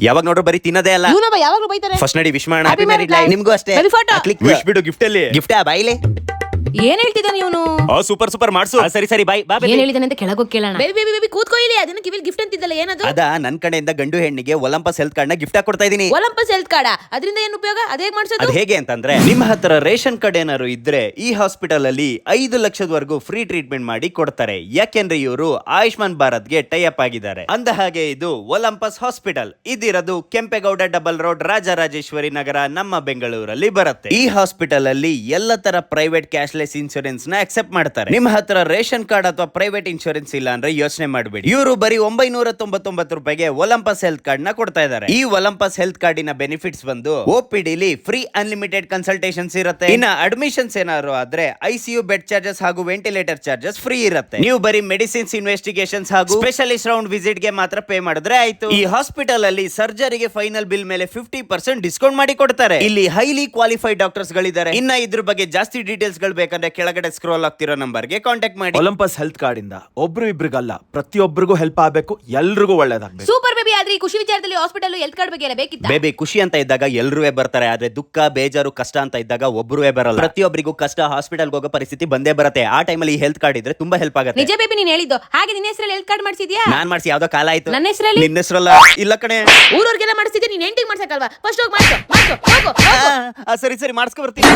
ಯಾವಾಗ ನೋಡ್ರು ಬರೀ ತಿನ್ನದೇ ಅಲ್ಲ. ಇವನೊಬ್ಬ ಯಾವಾಗ್ಲೂ ಬೈತಾರೆ. ಫಸ್ಟ್ ನಡಿ ವಿಶ್ ಮಾಡೋಣ. Happy married life. ನಿಮ್ಗೂ ಅಷ್ಟೇ. Baby photo. ವಿಶ್ ಬಿಡು ಗಿಫ್ಟ್ ಅಲ್ಲಿ. ಗಿಫ್ಟ್ ಬಾಯಿಲೆ. ಏನ್ ಹೇಳ್ತಿದ್ದಾನೆ ಇವನು? ಸೂಪರ್ ಸೂಪರ್ ಮಾಡ್ಸು. ಸರಿ ಸರಿ ಬಾಯ್. ಏನ್ ಹೇಳಿದಾನೆ ಅಂತ ಕೆಳಗೋಗಿ ಕೇಳೋಣ. ಬೇಬಿ ಕೂತ್ಕೋ ಇಲ್ಲಿ. ಅದನ್ನ ಕಿವಿಲ್ ಗಿಫ್ಟ್ ಅಂತಿದ್ದಲ್ಲ, ಏನದು? ಅದ ನನ್ ಕಡೆಯಿಂದ ಗಂಡು ಹೆಣ್ಣಿಗೆ ಒಲಂಪಸ್ ಹೆಲ್ತ್ ಕಾರ್ಡ್ ನ ಗಿಫ್ಟ್ ಕೊಡ್ತಾ ಇದೀನಿ. ಒಲಂಪಸ್ ಹೆಲ್ತ್ ಕಾರ್ಡ್ ಅದರಿಂದ ಏನು ಉಪಯೋಗ? ಅದ ಹೇಗೆ ಮಾಡ್ಸೋದು? ಅದು ಹೇಗೆ ಅಂತಂದ್ರೆ, ನಿಮ್ಮ ಹತ್ರ ರೇಷನ್ ಕಾರ್ಡ್ ಏನಾದ್ರು ಇದ್ರೆ ಈ ಹಾಸ್ಪಿಟಲ್ ಅಲ್ಲಿ 5 ಲಕ್ಷದವರೆಗೂ ಫ್ರೀ ಟ್ರೀಟ್ಮೆಂಟ್ ಮಾಡಿ ಕೊಡ್ತಾರೆ. ಯಾಕೆಂದ್ರೆ ಇವರು ಆಯುಷ್ಮಾನ್ ಭಾರತ್ಗೆ ಟೈ ಅಪ್ ಆಗಿದ್ದಾರೆ. ಅಂದ ಹಾಗೆ ಇದು ಒಲಂಪಸ್ ಹಾಸ್ಪಿಟಲ್ ಇದಿರೋದು ಕೆಂಪೇಗೌಡ ಡಬಲ್ ರೋಡ್, ರಾಜರಾಜೇಶ್ವರಿ ನಗರ, ನಮ್ಮ ಬೆಂಗಳೂರಲ್ಲಿ ಬರುತ್ತೆ. ಈ ಹಾಸ್ಪಿಟಲ್ ಅಲ್ಲಿ ಎಲ್ಲ ತರ ಪ್ರೈವೇಟ್ ಕ್ಯಾಶ್ಲೆಸ್ ಇನ್ಶೂರೆನ್ಸ್ ನ ಅಕ್ಸೆಪ್ಟ್ ಮಾಡ್ತಾರೆ. ನಿಮ್ಮ ಹತ್ರ ರೇಷನ್ ಕಾರ್ಡ್ ಅಥವಾ ಪ್ರೈವೇಟ್ ಇನ್ಶೂರೆನ್ಸ್ ಇಲ್ಲ ಅಂದ್ರೆ ಯೋಚನೆ ಮಾಡಬೇಡಿ. ಇವರು ಬರೀ 999 ರೂಪಾಯಿಗೆ ಒಲಂಪಸ್ ಹೆಲ್ತ್ ಕಾರ್ಡ್ ನ ಕೊಡ್ತಾ ಇದ್ದಾರೆ. ಈ ಒಲಂಪಸ್ ಹೆಲ್ತ್ ಕಾರ್ಡಿನ ಬೆನಿಫಿಟ್ಸ್ ಬಂದು OPD ಲಿ ಫ್ರೀ ಅನ್ಲಿಮಿಟೆಡ್ ಕನ್ಸಲ್ಟೇಷನ್ಸ್ ಇರುತ್ತೆ. ಇನ್ನ ಅಡ್ಮಿಷನ್ಸ್ ಏನಾದ್ರು ಆದ್ರೆ ICU ಬೆಡ್ ಚಾರ್ಜಸ್ ಹಾಗೂ ವೆಂಟಿಲೇಟರ್ ಚಾರ್ಜಸ್ ಫ್ರೀ ಇರುತ್ತೆ. ನೀವು ಬರೀ ಮೆಡಿಸಿನ್ಸ್, ಇನ್ವೆಸ್ಟಿಗೇಷನ್ಸ್ ಹಾಗೂ ಸ್ಪೆಷಲಿಸ್ಟ್ ರೌಂಡ್ ವಿಸಿಟ್ ಗೆ ಮಾತ್ರ ಪೇ ಮಾಡಿದ್ರೆ ಆಯ್ತು. ಈ ಹಾಸ್ಪಿಟಲ್ ಅಲ್ಲಿ ಸರ್ಜರಿಗೆ ಫೈನಲ್ ಬಿಲ್ ಮೇಲೆ 50% ಡಿಸ್ಕೌಂಟ್ ಮಾಡಿ ಕೊಡ್ತಾರೆ. ಇಲ್ಲಿ ಹೈಲಿ ಕ್ವಾಲಿಫೈಡ್ ಡಾಕ್ಟರ್ಸ್ ಗಳಿದ್ದಾರೆ. ಇನ್ನ ಇದ್ರ ಬಗ್ಗೆ ಜಾಸ್ತಿ ಡೀಟೇಲ್ಸ್ ಗಳು ಬೇಕಂದ್ರೆ ಕೆಳಗಡೆ ಸ್ಕ್ರೋಲ್ ಆಗ್ತಿರೋ ನಂಬರ್ ಗೆ ಕಾಂಟ್ಯಾಕ್ಟ್ ಮಾಡಿ. ಒಲಂಪಸ್ ಹೆಲ್ತ್ ಕಾರ್ಡ್ ಇಂದ ಒಬ್ರು ಇಬ್ರಿಗಲ್ಲ, ಪ್ರತಿಯೊಬ್ಬರಿಗೂ ಹೆಲ್ಪ್ ಆಗಬೇಕು, ಎಲ್ರಿಗೂ ಒಳ್ಳೇದಾಗಬೇಕು. Super baby. ಆದ್ರೆ ಈ ಖುಷಿ ವಿಚಾರದಲ್ಲಿ ಹಾಸ್ಪಿಟಲ್ ಹೆಲ್ತ್ ಕಾರ್ಡ್ ಬಗ್ಗೆ ಎಲ್ಲ ಬೇಕಿತ್ತ? ಬೇಬಿ ಖುಷಿ ಅಂತ ಇದ್ದಾಗ ಎಲ್ರೂ ಬರ್ತಾರೆ, ಆದ್ರೆ ದುಃಖ, ಬೇಜಾರು, ಕಷ್ಟ ಅಂತ ಇದ್ದಾಗ ಒಬ್ರು ಬರಲ್ಲ. ಪ್ರತಿಯೊಬ್ಬರಿಗೂ ಕಷ್ಟ, ಹಾಸ್ಪಿಟಲ್ ಹೋಗೋ ಪರಿಸ್ಥಿತಿ ಬಂದೇ ಬರುತ್ತೆ. ಆ ಟೈಮಲ್ಲಿ ಈ ಹೆಲ್ತ್ ಕಾರ್ಡ್ ಇದ್ರೆ ತುಂಬಾ ಹೆಲ್ಪ್ ಆಗುತ್ತೆ. ನಿಜ ಬೇಬಿ, ನೀನ್ ಹೇಳಿದ್ದು ಹಾಗೆ. ನಿನ್ನ ಹೆಸರಲ್ಲಿ ಹೆಲ್ತ್ ಕಾರ್ಡ್ ಮಾಡಿಸಿದ್ಯಾ? ನಾನ್ ಮಾಡಿಸಿ ಯಾವ್ದೋ ಕಾಲ ಆಯ್ತು. ನನ್ನ ಹೆಸರಲ್ಲಿ? ನಿನ್ನ ಹೆಸರಲ್ಲ. ಇಲ್ಲ ಕಣೆ, ಊರವ್ರಿಗೆಲ್ಲ ಮಾಡಿಸಿದ್ದೆ. ನೀನ್ ಹೆಂಟಿಗೆ ಮಾಡ್ಸಕ್ಕಲ್ವಾ? ಫಸ್ಟ್ ಹೋಗಿ ಮಾಡ್ಸೋ ಹೋಗು. ಸರಿ ಸರಿ ಮಾಡಿಸ್ಕೊ ಬರ್ತೀನಿ.